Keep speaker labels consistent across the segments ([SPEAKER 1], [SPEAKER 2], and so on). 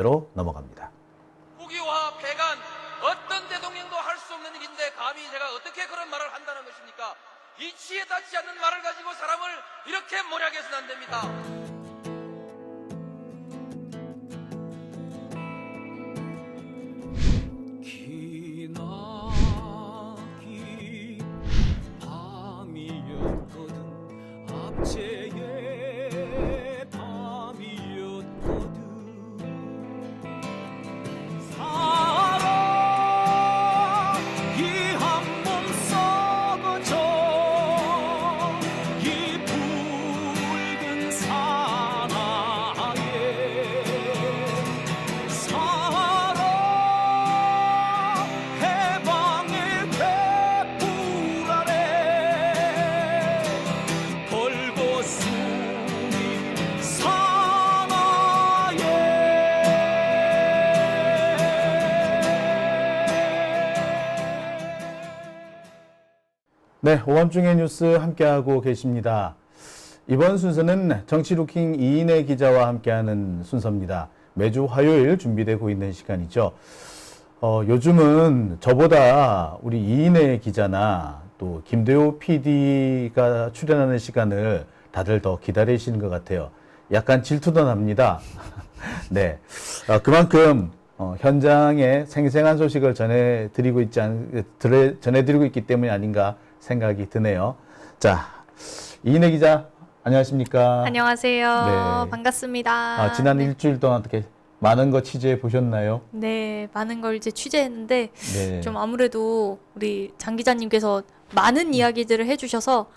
[SPEAKER 1] 로 넘어갑니다.
[SPEAKER 2] 국유화 폐간 어떤 대통령도 할 수 없는 일인데 감히 제가 어떻게 그런 말을 한다는 것입니까? 이치에 닿지 않는 말을 가지고 사람을 이렇게 몰약해서는 안 됩니다.
[SPEAKER 3] 기나긴 밤이었거든 압제의 밤이었거든 사랑이 한 몸 썩어져 이 붉은 사나에 사랑 해방의 횃불 아래 걸고 숨이
[SPEAKER 1] 네, 오밤중의 뉴스 함께하고 계십니다. 이번 순서는 정치루킹 이인혜 기자와 함께하는 순서입니다. 매주 화요일 준비되고 있는 시간이죠. 요즘은 저보다 우리 이인혜 기자나 또 김대호 PD가 출연하는 시간을 다들 더 기다리시는 것 같아요. 약간 질투도 납니다. 네, 그만큼 현장에 생생한 소식을 전해드리고 있기 때문이 아닌가 생각이 드네요. 자, 이인혜 기자, 안녕하십니까?
[SPEAKER 4] 안녕하세요.
[SPEAKER 1] 네.
[SPEAKER 4] 반갑습니다.
[SPEAKER 1] 지난
[SPEAKER 4] 네.
[SPEAKER 1] 일주일 동안 어떻게 많은 거 취재해 보셨나요?
[SPEAKER 4] 네, 많은 걸 이제 취재했는데
[SPEAKER 1] 네.
[SPEAKER 4] 좀 아무래도 우리 장 기자님께서 많은 이야기들을 해주셔서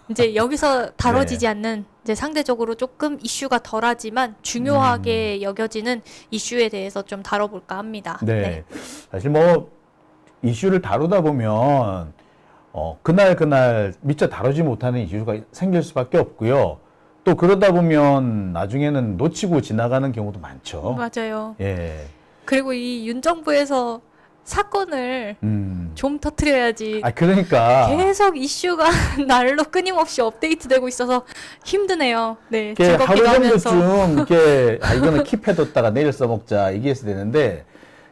[SPEAKER 4] 이제 여기서 다뤄지지
[SPEAKER 1] 네.
[SPEAKER 4] 않는 이제 상대적으로 조금 이슈가 덜하지만 중요하게 여겨지는 이슈에 대해서 좀 다뤄볼까 합니다.
[SPEAKER 1] 네. 사실 뭐 이슈를 다루다 보면 그날 미처 다루지 못하는 이슈가 생길 수밖에 없고요. 또 그러다 보면 나중에는 놓치고 지나가는 경우도 많죠.
[SPEAKER 4] 맞아요.
[SPEAKER 1] 예.
[SPEAKER 4] 그리고 이 윤 정부에서 사건을 좀 터트려야지.
[SPEAKER 1] 그러니까
[SPEAKER 4] 계속 이슈가 날로 끊임없이 업데이트되고 있어서 힘드네요. 네,
[SPEAKER 1] 이렇게 하루
[SPEAKER 4] 즐겁기도 하면서.
[SPEAKER 1] 정도쯤 이렇게 이거는 킵해뒀다가 내일 써먹자 이게 해서 되는데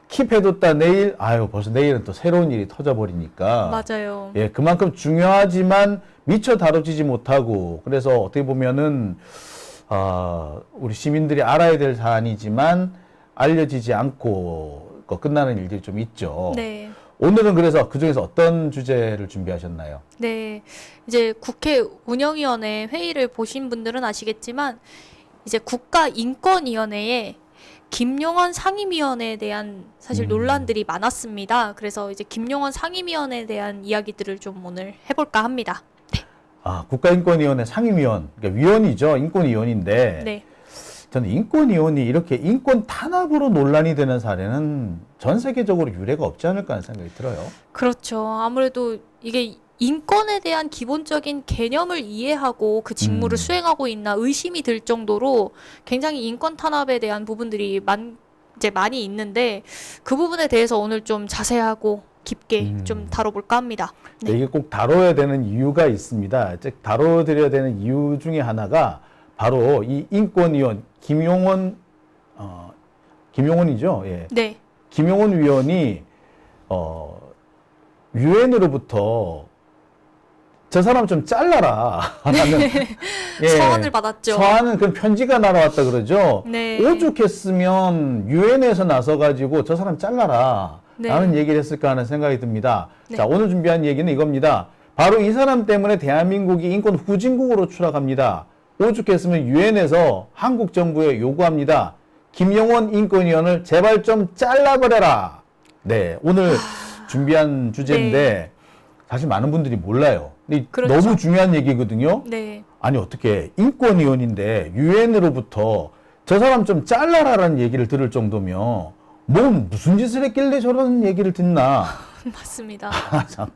[SPEAKER 1] 킵해뒀다 내일 벌써 내일은 또 새로운 일이 터져버리니까
[SPEAKER 4] 맞아요.
[SPEAKER 1] 예, 그만큼 중요하지만 미처 다뤄지지 못하고 그래서 어떻게 보면은 우리 시민들이 알아야 될 사안이지만 알려지지 않고 끝나는 일들이 좀 있죠.
[SPEAKER 4] 네.
[SPEAKER 1] 오늘은 그래서 그중에서 어떤 주제를 준비하셨나요?
[SPEAKER 4] 네. 이제 국회 운영위원회 회의를 보신 분들은 아시겠지만 이제 국가인권위원회에 김용원 상임위원에 대한 사실 논란들이 많았습니다. 그래서 이제 김용원 상임위원에 대한 이야기들을 좀 오늘 해볼까 합니다. 네.
[SPEAKER 1] 국가인권위원회 상임위원, 그러니까 위원이죠. 인권위원인데
[SPEAKER 4] 네.
[SPEAKER 1] 저는 인권위원이 이렇게 인권 탄압으로 논란이 되는 사례는 전 세계적으로 유례가 없지 않을까 하는 생각이 들어요.
[SPEAKER 4] 그렇죠. 아무래도 이게 인권에 대한 기본적인 개념을 이해하고 그 직무를 수행하고 있나 의심이 들 정도로 굉장히 인권 탄압에 대한 부분들이 이제 많이 있는데 그 부분에 대해서 오늘 좀 자세하고 깊게 좀 다뤄볼까 합니다. 네.
[SPEAKER 1] 이게 꼭 다뤄야 되는 이유가 있습니다. 즉 다뤄드려야 되는 이유 중에 하나가 바로 이 인권위원 김용원이죠. 예.
[SPEAKER 4] 네.
[SPEAKER 1] 김용원 위원이 유엔으로부터 저 사람 좀 잘라라 하는
[SPEAKER 4] 서한을 받았죠.
[SPEAKER 1] 서한은 그 편지가 날아왔다 그러죠.
[SPEAKER 4] 네.
[SPEAKER 1] 오죽했으면 유엔에서 나서가지고 저 사람 잘라라
[SPEAKER 4] 네.
[SPEAKER 1] 라는 얘기를 했을까 하는 생각이 듭니다.
[SPEAKER 4] 네.
[SPEAKER 1] 자, 오늘 준비한 얘기는 이겁니다. 바로 이 사람 때문에 대한민국이 인권 후진국으로 추락합니다. 오죽했으면 유엔에서 한국 정부에 요구합니다. 김용원 인권위원을 제발 좀 잘라버려라. 네, 오늘 준비한 주제인데 사실 많은 분들이 몰라요. 근데
[SPEAKER 4] 그렇죠.
[SPEAKER 1] 너무 중요한 얘기거든요.
[SPEAKER 4] 네.
[SPEAKER 1] 아니 어떻게 인권위원인데 유엔으로부터 저 사람 좀 잘라라라는 얘기를 들을 정도면 뭔 무슨 짓을 했길래 저런 얘기를 듣나.
[SPEAKER 4] 맞습니다.
[SPEAKER 1] 참.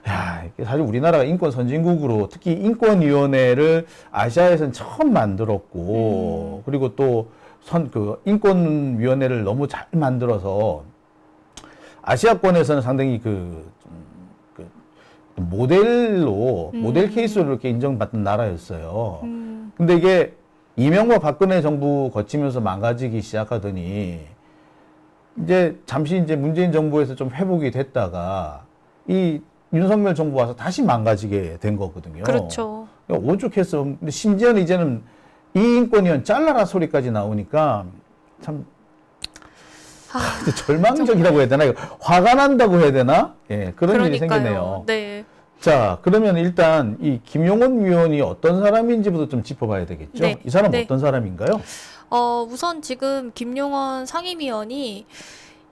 [SPEAKER 1] 야, 이게 사실 우리나라가 인권 선진국으로 특히 인권위원회를 아시아에서는 처음 만들었고 그리고 또 인권위원회를 너무 잘 만들어서 아시아권에서는 상당히 모델 케이스로 이렇게 인정받던 나라였어요. 근데 이게 이명박 박근혜 정부 거치면서 망가지기 시작하더니 이제 잠시 이제 문재인 정부에서 좀 회복이 됐다가 이 윤석열 정부 와서 다시 망가지게 된 거거든요.
[SPEAKER 4] 그렇죠.
[SPEAKER 1] 오죽했어. 근데 심지어는 이제는 이 인권위원 잘라라 소리까지 나오니까 참 절망적이라고 해야 되나? 화가 난다고 해야 되나? 예, 그런 일이 생기네요.
[SPEAKER 4] 네.
[SPEAKER 1] 자, 그러면 일단 이 김용원 위원이 어떤 사람인지부터 좀 짚어봐야 되겠죠?
[SPEAKER 4] 네.
[SPEAKER 1] 이 사람은
[SPEAKER 4] 네.
[SPEAKER 1] 어떤 사람인가요?
[SPEAKER 4] 우선 지금 김용원 상임위원이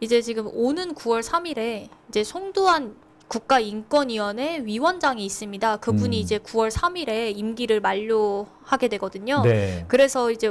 [SPEAKER 4] 이제 지금 오는 9월 3일에 이제 송두환 국가인권위원회 위원장이 있습니다. 그분이 이제 9월 3일에 임기를 만료하게 되거든요.
[SPEAKER 1] 네.
[SPEAKER 4] 그래서 이제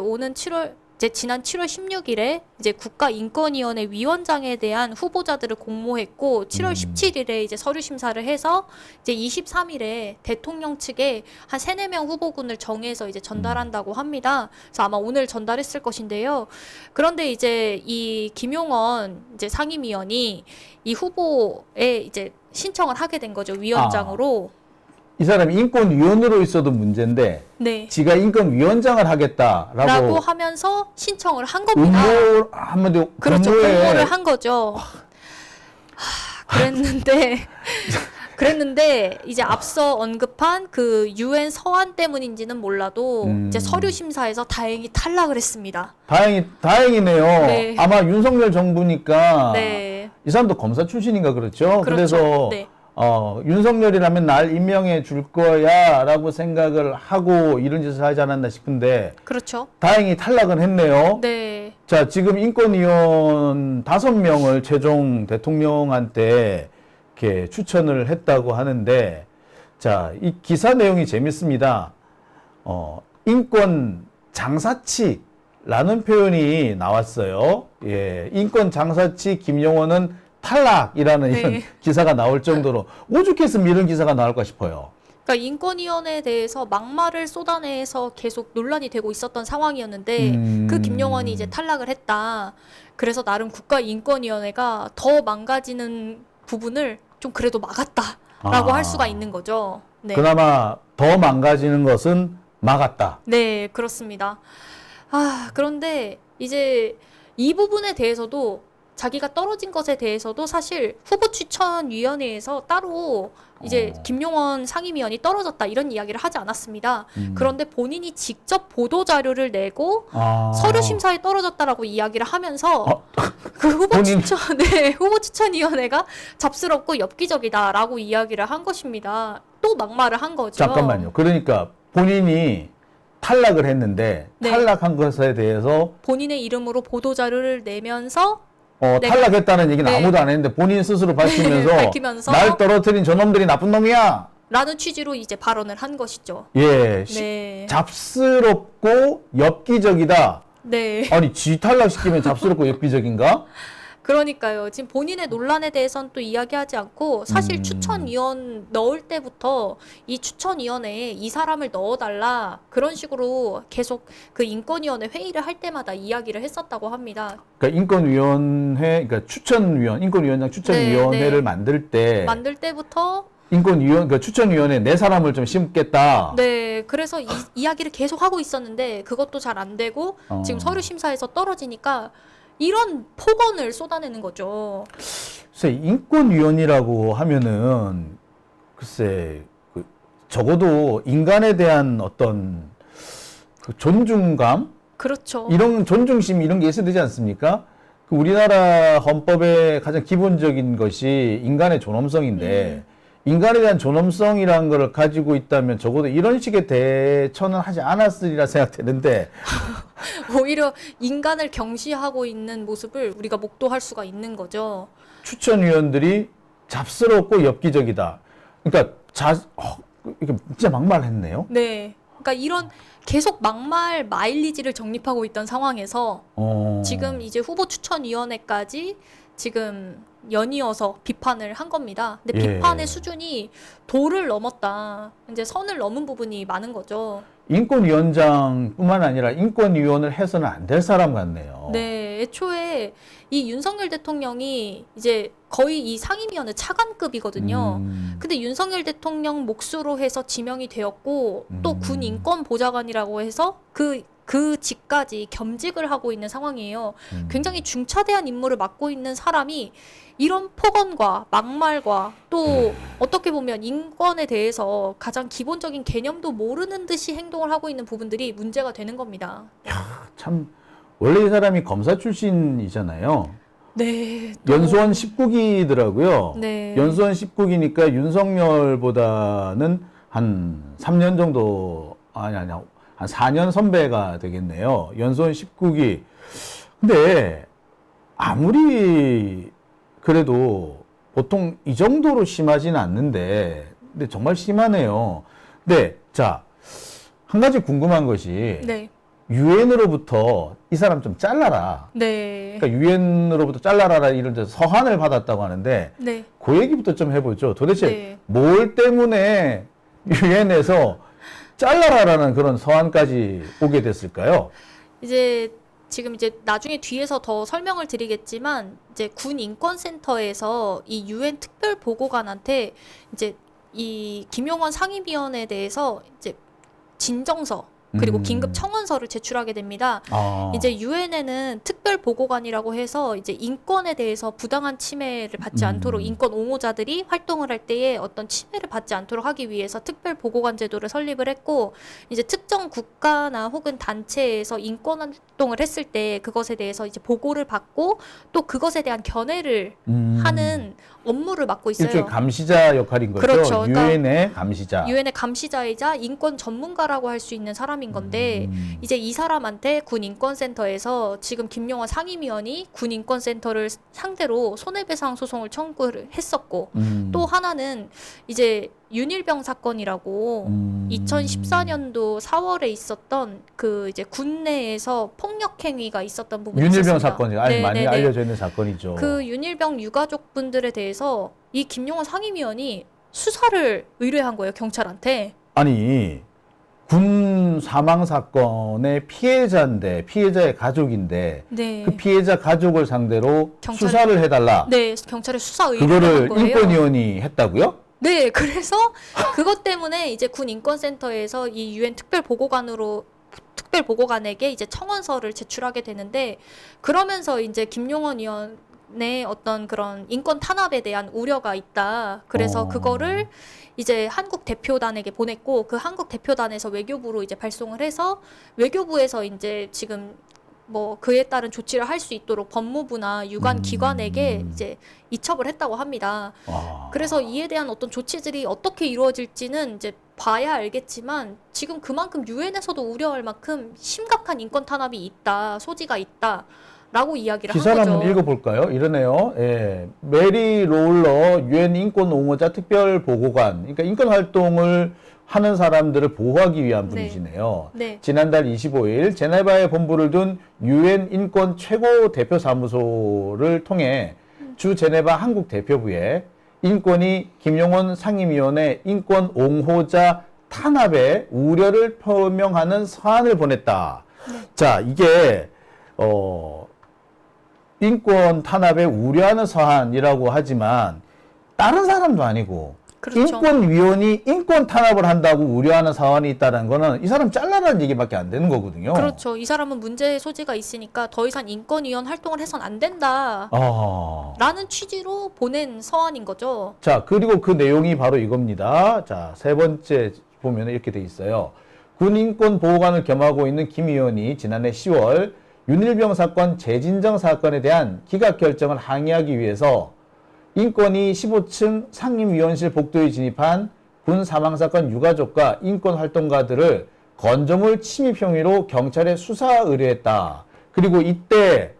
[SPEAKER 4] 지난 7월 16일에 이제 국가인권위원회 위원장에 대한 후보자들을 공모했고 7월 17일에 이제 서류 심사를 해서 이제 23일에 대통령 측에 한 3-4명 후보군을 정해서 이제 전달한다고 합니다. 그래서 아마 오늘 전달했을 것인데요. 그런데 이제 이 김용원 이제 상임위원이 이 후보에 이제 신청을 하게 된 거죠. 위원장으로.
[SPEAKER 1] 이 사람이 인권위원으로 있어도 문제인데
[SPEAKER 4] 네.
[SPEAKER 1] 지가 인권위원장을 하겠다라고
[SPEAKER 4] 라고 하면서 신청을 한 겁니다.
[SPEAKER 1] 한마디로
[SPEAKER 4] 그렇죠.
[SPEAKER 1] 공모에
[SPEAKER 4] 공모를 한 거죠. 그랬는데 이제 앞서 언급한 그 유엔 서한 때문인지는 몰라도 이제 서류 심사에서 다행히 탈락을 했습니다.
[SPEAKER 1] 다행이네요.
[SPEAKER 4] 네.
[SPEAKER 1] 아마 윤석열 정부니까
[SPEAKER 4] 네.
[SPEAKER 1] 이 사람도 검사 출신인가 그렇죠?
[SPEAKER 4] 그렇죠.
[SPEAKER 1] 그래서
[SPEAKER 4] 네.
[SPEAKER 1] 윤석열이라면 날 임명해 줄 거야라고 생각을 하고 이런 짓을 하지 않았나 싶은데
[SPEAKER 4] 그렇죠.
[SPEAKER 1] 다행히 탈락은 했네요.
[SPEAKER 4] 네.
[SPEAKER 1] 자, 지금 인권위원 5명을 최종 대통령한테 이렇게 추천을 했다고 하는데, 자, 이 기사 내용이 재밌습니다. 인권 장사치라는 표현이 나왔어요. 예, 인권 장사치 김용원은 탈락이라는
[SPEAKER 4] 네.
[SPEAKER 1] 이런 기사가 나올 정도로 오죽했으면 이런 기사가 나올까 싶어요.
[SPEAKER 4] 그러니까 인권위원회에 대해서 막말을 쏟아내서 계속 논란이 되고 있었던 상황이었는데 그 김용원이 이제 탈락을 했다. 그래서 나름 국가인권위원회가 더 망가지는 부분을 좀 그래도 막았다라고 할 수가 있는 거죠. 네.
[SPEAKER 1] 그나마 더 망가지는 것은 막았다.
[SPEAKER 4] 네, 그렇습니다. 그런데 이제 이 부분에 대해서도 자기가 떨어진 것에 대해서도 사실 후보 추천위원회에서 따로 이제 김용원 상임위원이 떨어졌다 이런 이야기를 하지 않았습니다. 그런데 본인이 직접 보도 자료를 내고 서류 심사에 떨어졌다라고 이야기를 하면서 그 후보 추천위원회가 잡스럽고 엽기적이다라고 이야기를 한 것입니다. 또 막말을 한 거죠.
[SPEAKER 1] 잠깐만요. 그러니까 본인이 탈락을 했는데
[SPEAKER 4] 네.
[SPEAKER 1] 탈락한 것에 대해서
[SPEAKER 4] 본인의 이름으로 보도 자료를 내면서
[SPEAKER 1] 탈락했다는 얘기는
[SPEAKER 4] 네.
[SPEAKER 1] 아무도 안 했는데 본인 스스로
[SPEAKER 4] 밝히면서
[SPEAKER 1] 날 떨어뜨린 저놈들이 나쁜 놈이야.
[SPEAKER 4] 라는 취지로 이제 발언을 한 것이죠.
[SPEAKER 1] 예,
[SPEAKER 4] 네.
[SPEAKER 1] 잡스럽고 엽기적이다.
[SPEAKER 4] 네.
[SPEAKER 1] 아니, 지 탈락시키면 잡스럽고 엽기적인가?
[SPEAKER 4] 그러니까요. 지금 본인의 논란에 대해서는 또 이야기하지 않고 사실 추천위원 넣을 때부터 이 추천위원회에 이 사람을 넣어달라 그런 식으로 계속 그 인권위원회 회의를 할 때마다 이야기를 했었다고 합니다.
[SPEAKER 1] 그러니까 인권위원회, 그러니까 인권위원장 추천위원회를
[SPEAKER 4] 네.
[SPEAKER 1] 만들
[SPEAKER 4] 때부터
[SPEAKER 1] 그러니까 추천위원회 네 사람을 좀 심겠다.
[SPEAKER 4] 네, 그래서 이야기를 계속 하고 있었는데 그것도 잘 안 되고 지금 서류 심사에서 떨어지니까 이런 폭언을 쏟아내는 거죠.
[SPEAKER 1] 글쎄, 인권위원이라고 하면은 글쎄 적어도 인간에 대한 어떤 그 존중감,
[SPEAKER 4] 그렇죠.
[SPEAKER 1] 이런 존중심 이런 게 있어야 되지 않습니까? 그 우리나라 헌법의 가장 기본적인 것이 인간의 존엄성인데 인간에 대한 존엄성이라는 걸 가지고 있다면 적어도 이런 식의 대처는 하지 않았으리라 생각되는데
[SPEAKER 4] 오히려 인간을 경시하고 있는 모습을 우리가 목도할 수가 있는 거죠.
[SPEAKER 1] 추천위원들이 잡스럽고 엽기적이다. 그러니까 이게 진짜 막말했네요.
[SPEAKER 4] 네. 그러니까 이런 계속 막말 마일리지를 정립하고 있던 상황에서 지금 이제 후보 추천위원회까지 지금 연이어서 비판을 한 겁니다. 근데
[SPEAKER 1] 예.
[SPEAKER 4] 비판의 수준이 도를 넘었다. 이제 선을 넘은 부분이 많은 거죠.
[SPEAKER 1] 인권위원장뿐만 아니라 인권위원을 해서는 안 될 사람 같네요.
[SPEAKER 4] 네, 애초에 이 윤석열 대통령이 이제 거의 이 상임위원회 차관급이거든요. 근데 윤석열 대통령 몫으로 해서 지명이 되었고 또 군 인권 보좌관이라고 해서 그 그 직까지 겸직을 하고 있는 상황이에요. 굉장히 중차대한 임무를 맡고 있는 사람이 이런 폭언과 막말과 또 어떻게 보면 인권에 대해서 가장 기본적인 개념도 모르는 듯이 행동을 하고 있는 부분들이 문제가 되는 겁니다.
[SPEAKER 1] 참 원래 이 사람이 검사 출신이잖아요.
[SPEAKER 4] 네.
[SPEAKER 1] 연수원 19기더라고요.
[SPEAKER 4] 네.
[SPEAKER 1] 연수원 19기니까 윤석열보다는 한 3년 정도 아니 한 4년 선배가 되겠네요. 연수원 19기. 근데 아무리 그래도 보통 이 정도로 심하지는 않는데 근데 정말 심하네요. 근데 자, 한 가지 궁금한 것이
[SPEAKER 4] 네.
[SPEAKER 1] 유엔으로부터 이 사람 좀 잘라라.
[SPEAKER 4] 네.
[SPEAKER 1] 그러니까 유엔으로부터 잘라라 이런 데서 서한을 받았다고 하는데
[SPEAKER 4] 네.
[SPEAKER 1] 그 얘기부터 좀 해보죠. 도대체
[SPEAKER 4] 네.
[SPEAKER 1] 뭘 때문에 유엔에서 잘라라라는 그런 서한까지 오게 됐을까요?
[SPEAKER 4] 이제 지금 이제 나중에 뒤에서 더 설명을 드리겠지만 이제 군 인권센터에서 이 유엔 특별 보고관한테 이제 이 김용원 상임위원에 대해서 이제 진정서 그리고 긴급 청원서를 제출하게 됩니다. 이제 유엔에는 특별 보고관이라고 해서 이제 인권에 대해서 부당한 침해를 받지 않도록 인권 옹호자들이 활동을 할 때에 어떤 침해를 받지 않도록 하기 위해서 특별 보고관 제도를 설립을 했고 이제 특정 국가나 혹은 단체에서 인권 활동을 했을 때 그것에 대해서 이제 보고를 받고 또 그것에 대한 견해를 하는 업무를 맡고 있어요.
[SPEAKER 1] 일종의 감시자 역할인 거죠.
[SPEAKER 4] 그렇죠. 그러니까
[SPEAKER 1] 유엔의 감시자.
[SPEAKER 4] 유엔의 감시자이자 인권 전문가라고 할 수 있는 사람인 건데 이제 이 사람한테 군 인권센터에서 지금 김용원 상임위원이 군 인권센터를 상대로 손해배상 소송을 청구를 했었고 또 하나는 이제 윤일병 사건이라고 2014년도 4월에 있었던 그 이제 군내에서 폭력 행위가 있었던 부분이
[SPEAKER 1] 윤일병
[SPEAKER 4] 있었습니다.
[SPEAKER 1] 사건이 아주 많이 알려져 있는 사건이죠.
[SPEAKER 4] 그 윤일병 유가족분들에 대해서 이 김용원 상임위원이 수사를 의뢰한 거예요, 경찰한테.
[SPEAKER 1] 아니 군 사망 사건의 피해자인데 피해자의 가족인데
[SPEAKER 4] 네.
[SPEAKER 1] 그 피해자 가족을 상대로 수사를 해달라.
[SPEAKER 4] 네, 경찰에 수사 의뢰를 한
[SPEAKER 1] 그거를
[SPEAKER 4] 거예요.
[SPEAKER 1] 인권위원이 했다고요?
[SPEAKER 4] 네, 그래서 그것 때문에 이제 군 인권센터에서 이 유엔 특별 보고관에게 이제 청원서를 제출하게 되는데 그러면서 이제 김용원 의원의 어떤 그런 인권 탄압에 대한 우려가 있다. 그래서 그거를 이제 한국 대표단에게 보냈고 그 한국 대표단에서 외교부로 이제 발송을 해서 외교부에서 이제 지금 뭐 그에 따른 조치를 할 수 있도록 법무부나 유관 기관에게 이제 이첩을 했다고 합니다. 그래서 이에 대한 어떤 조치들이 어떻게 이루어질지는 이제 봐야 알겠지만 지금 그만큼 유엔에서도 우려할 만큼 심각한 인권 탄압이 있다, 소지가 있다. 라고 이야기를 한
[SPEAKER 1] 기사를
[SPEAKER 4] 거죠.
[SPEAKER 1] 한번 읽어볼까요? 이러네요. 예. 메리 로울러 유엔 인권 옹호자 특별 보고관. 그러니까 인권 활동을 하는 사람들을 보호하기 위한 분이시네요.
[SPEAKER 4] 네.
[SPEAKER 1] 지난달 25일 제네바에 본부를 둔 유엔 인권 최고 대표 사무소를 통해 주 제네바 한국 대표부에 인권위 김용원 상임위원회 인권 옹호자 탄압에 우려를 표명하는 서한을 보냈다. 자, 이게 인권 탄압에 우려하는 서한이라고 하지만 다른 사람도 아니고
[SPEAKER 4] 그렇죠.
[SPEAKER 1] 인권위원이 인권 탄압을 한다고 우려하는 사안이 있다는 거는 이 사람 잘라라는 얘기밖에 안 되는 거거든요.
[SPEAKER 4] 그렇죠. 이 사람은 문제의 소지가 있으니까 더 이상 인권위원 활동을 해선 안 된다. 라는 취지로 보낸 서한인 거죠.
[SPEAKER 1] 자, 그리고 그 내용이 바로 이겁니다. 자, 세 번째 보면 이렇게 돼 있어요. 군인권보호관을 겸하고 있는 김 의원이 지난해 10월 윤일병 사건 재진정 사건에 대한 기각 결정을 항의하기 위해서 인권위 15층 상임위원실 복도에 진입한 군 사망사건 유가족과 인권활동가들을 건조물 침입 혐의로 경찰에 수사 의뢰했다. 그리고 이때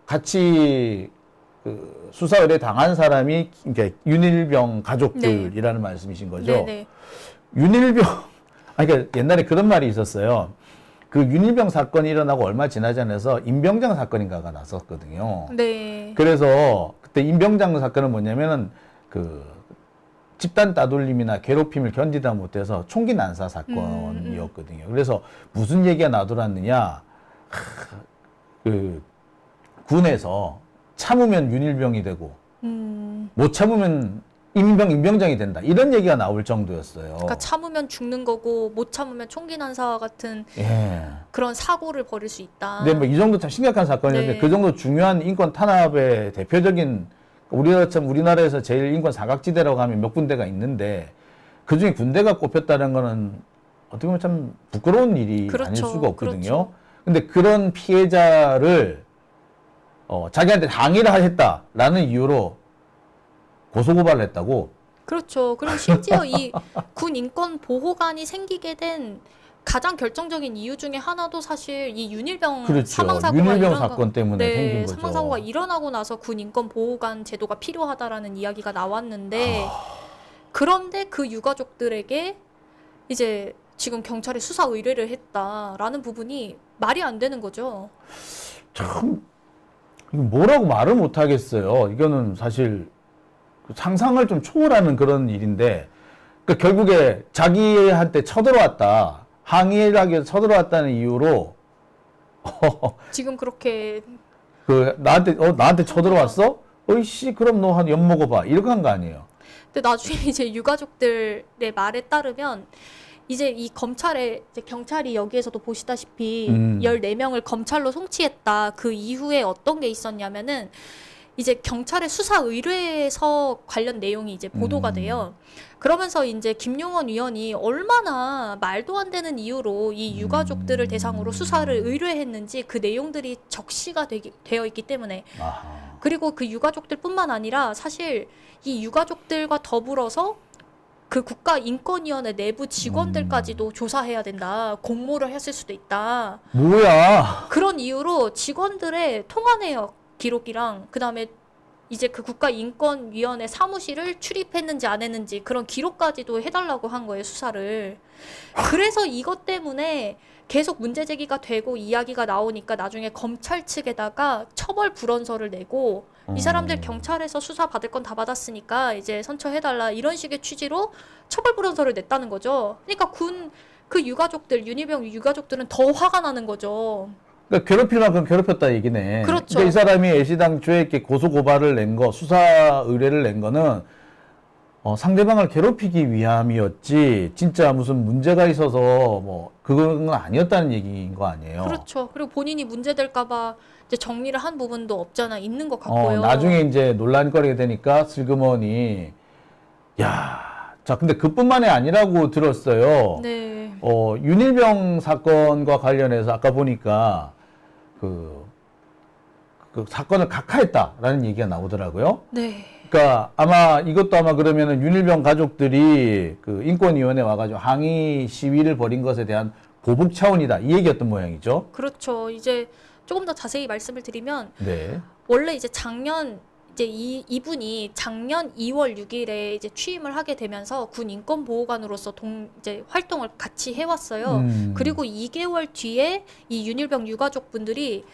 [SPEAKER 1] 같이 그 수사 의뢰 당한 사람이 그러니까 윤일병 가족들이라는 말씀이신 거죠.
[SPEAKER 4] 네네.
[SPEAKER 1] 윤일병 그러니까 옛날에 그런 말이 있었어요. 그 윤일병 사건이 일어나고 얼마 지나지 않아서 임병장 사건인가가 났었거든요.
[SPEAKER 4] 네.
[SPEAKER 1] 그래서 그때 임병장 사건은 뭐냐면은 그 집단 따돌림이나 괴롭힘을 견디다 못해서 총기 난사 사건이었거든요. 그래서 무슨 얘기가 나돌았느냐, 그 군에서 참으면 윤일병이 되고 못 참으면 임병장이 된다. 이런 얘기가 나올 정도였어요.
[SPEAKER 4] 그러니까 참으면 죽는 거고 못 참으면 총기 난사와 같은
[SPEAKER 1] 예.
[SPEAKER 4] 그런 사고를 벌일 수 있다.
[SPEAKER 1] 근데 뭐 이 정도 참 심각한 사건이었는데
[SPEAKER 4] 네.
[SPEAKER 1] 그 정도 중요한 인권 탄압의 대표적인 우리나라에서 제일 인권 사각지대라고 하면 몇 군데가 있는데 그 중에 군대가 꼽혔다는 거는 어떻게 보면 참 부끄러운 일이
[SPEAKER 4] 그렇죠.
[SPEAKER 1] 아닐 수가 없거든요.
[SPEAKER 4] 그렇죠.
[SPEAKER 1] 근데 그런 피해자를 자기한테 항의를 했다라는 이유로 고소고발을 했다고.
[SPEAKER 4] 그렇죠. 그리고 심지어 이 군 인권 보호관이 생기게 된 가장 결정적인 이유 중에 하나도 사실 이 윤일병
[SPEAKER 1] 그렇죠.
[SPEAKER 4] 사망 사고가
[SPEAKER 1] 윤일병 사건 때문에
[SPEAKER 4] 네,
[SPEAKER 1] 생긴 거죠.
[SPEAKER 4] 사망 사고가 일어나고 나서 군 인권 보호관 제도가 필요하다라는 이야기가 나왔는데 그런데 그 유가족들에게 이제 지금 경찰에 수사 의뢰를 했다라는 부분이 말이 안 되는 거죠.
[SPEAKER 1] 참 이거 뭐라고 말을 못 하겠어요. 이거는 사실 상상을 좀 초월하는 그런 일인데 그러니까 결국에 자기한테 쳐들어왔다. 항의를 하기 위해서 쳐들어왔다는 이유로
[SPEAKER 4] 지금 그렇게
[SPEAKER 1] 나한테 쳐들어왔어? 어이씨 그럼 너 한 엿 먹어봐. 이렇게 한 거 아니에요.
[SPEAKER 4] 근데 나중에 이제 유가족들의 말에 따르면 이제 이 검찰에 이제 경찰이 여기에서도 보시다시피 14명을 검찰로 송치했다. 그 이후에 어떤 게 있었냐면은 이제 경찰의 수사 의뢰에서 관련 내용이 이제 보도가 돼요. 그러면서 이제 김용원 위원이 얼마나 말도 안 되는 이유로 이 유가족들을 대상으로 수사를 의뢰했는지 그 내용들이 적시가 되어 있기 때문에
[SPEAKER 1] 아하.
[SPEAKER 4] 그리고 그 유가족들뿐만 아니라 사실 이 유가족들과 더불어서 그 국가인권위원회 내부 직원들까지도 조사해야 된다. 공모를 했을 수도 있다.
[SPEAKER 1] 뭐야?
[SPEAKER 4] 그런 이유로 직원들의 통화 내역 기록이랑 그다음에 이제 그 국가인권위원회 사무실을 출입했는지 안 했는지 그런 기록까지도 해달라고 한 거예요, 수사를. 그래서 이것 때문에 계속 문제 제기가 되고 이야기가 나오니까 나중에 검찰 측에다가 처벌 불원서를 내고 이 사람들 경찰에서 수사 받을 건 다 받았으니까 이제 선처해달라 이런 식의 취지로 처벌 불원서를 냈다는 거죠. 그러니까 그 유가족들, 윤일병 유가족들은 더 화가 나는 거죠.
[SPEAKER 1] 그러니까 괴롭힐 만큼 괴롭혔다 얘기네.
[SPEAKER 4] 그렇죠.
[SPEAKER 1] 그러니까 이 사람이 애시당초에 이렇게 고소 고발을 낸 거, 수사 의뢰를 낸 거는 상대방을 괴롭히기 위함이었지 진짜 무슨 문제가 있어서 뭐 그건 아니었다는 얘기인 거 아니에요.
[SPEAKER 4] 그렇죠. 그리고 본인이 문제될까봐 이제 정리를 한 부분도 없잖아 있는 것 같고요.
[SPEAKER 1] 나중에 이제 논란거리가 되니까 슬그머니 자 근데 그뿐만이 아니라고 들었어요.
[SPEAKER 4] 네.
[SPEAKER 1] 윤일병 사건과 관련해서 아까 보니까 그 사건을 각하했다라는 얘기가 나오더라고요.
[SPEAKER 4] 네.
[SPEAKER 1] 그러니까 이것도 아마 그러면은 윤일병 가족들이 그 인권위원회 와가지고 항의 시위를 벌인 것에 대한 보복 차원이다 이 얘기였던 모양이죠.
[SPEAKER 4] 그렇죠. 이제 조금 더 자세히 말씀을 드리면
[SPEAKER 1] 네.
[SPEAKER 4] 원래 이제 작년 이제 이분이 작년 2월 6일에 이제 취임을 하게 되면서 군 인권 보호관으로서 이제 활동을 같이 해왔어요. 그리고 2개월 뒤에 이 윤일병 유가족분들이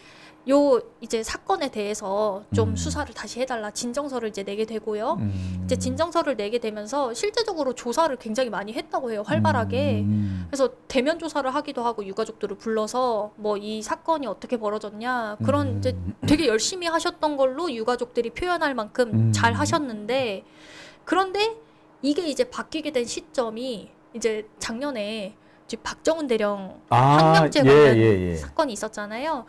[SPEAKER 4] 요 이제 사건에 대해서 좀 수사를 다시 해달라 진정서를 이제 내게 되고요. 이제 진정서를 내게 되면서 실제적으로 조사를 굉장히 많이 했다고 해요. 활발하게. 그래서 대면 조사를 하기도 하고 유가족들을 불러서 뭐 이 사건이 어떻게 벌어졌냐 그런 이제 되게 열심히 하셨던 걸로 유가족들이 표현할 만큼 잘 하셨는데 그런데 이게 이제 바뀌게 된 시점이 이제 작년에 이제 박정훈 대령 항명죄 관련 사건이 있었잖아요.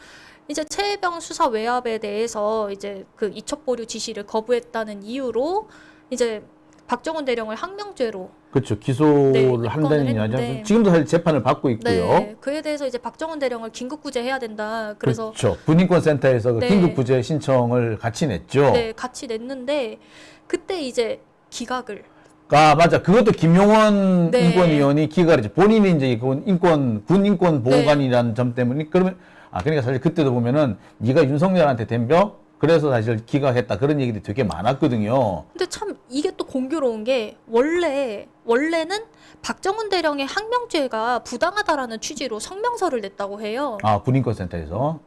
[SPEAKER 4] 이제 최혜병 수사 외압에 대해서 이제 그 이첩 보류 지시를 거부했다는 이유로 이제 박정훈 대령을 항명죄로
[SPEAKER 1] 그렇죠. 기소를
[SPEAKER 4] 네,
[SPEAKER 1] 한다는
[SPEAKER 4] 입건을
[SPEAKER 1] 이야기.
[SPEAKER 4] 했는데.
[SPEAKER 1] 지금도 사실 재판을 받고 있고요.
[SPEAKER 4] 네, 그에 대해서 이제 박정훈 대령을 긴급 구제해야 된다. 그래서
[SPEAKER 1] 그렇죠. 군인권센터에서 그
[SPEAKER 4] 네.
[SPEAKER 1] 긴급 구제 신청을 같이 냈죠.
[SPEAKER 4] 네, 같이 냈는데 그때 이제 기각을
[SPEAKER 1] 맞아. 그것도 김용원
[SPEAKER 4] 네.
[SPEAKER 1] 인권위원이 기각을 했죠. 본인이 이제 군 인권 보호관이라는 점 때문에 그러니까 사실 그때도 보면은 네가 윤석열한테 덤벼? 그래서 사실 기각했다. 그런 얘기들이 되게 많았거든요.
[SPEAKER 4] 근데 참 이게 또 공교로운 게 원래는 박정훈 대령의 항명죄가 부당하다라는 취지로 성명서를 냈다고 해요.
[SPEAKER 1] 군인권센터에서.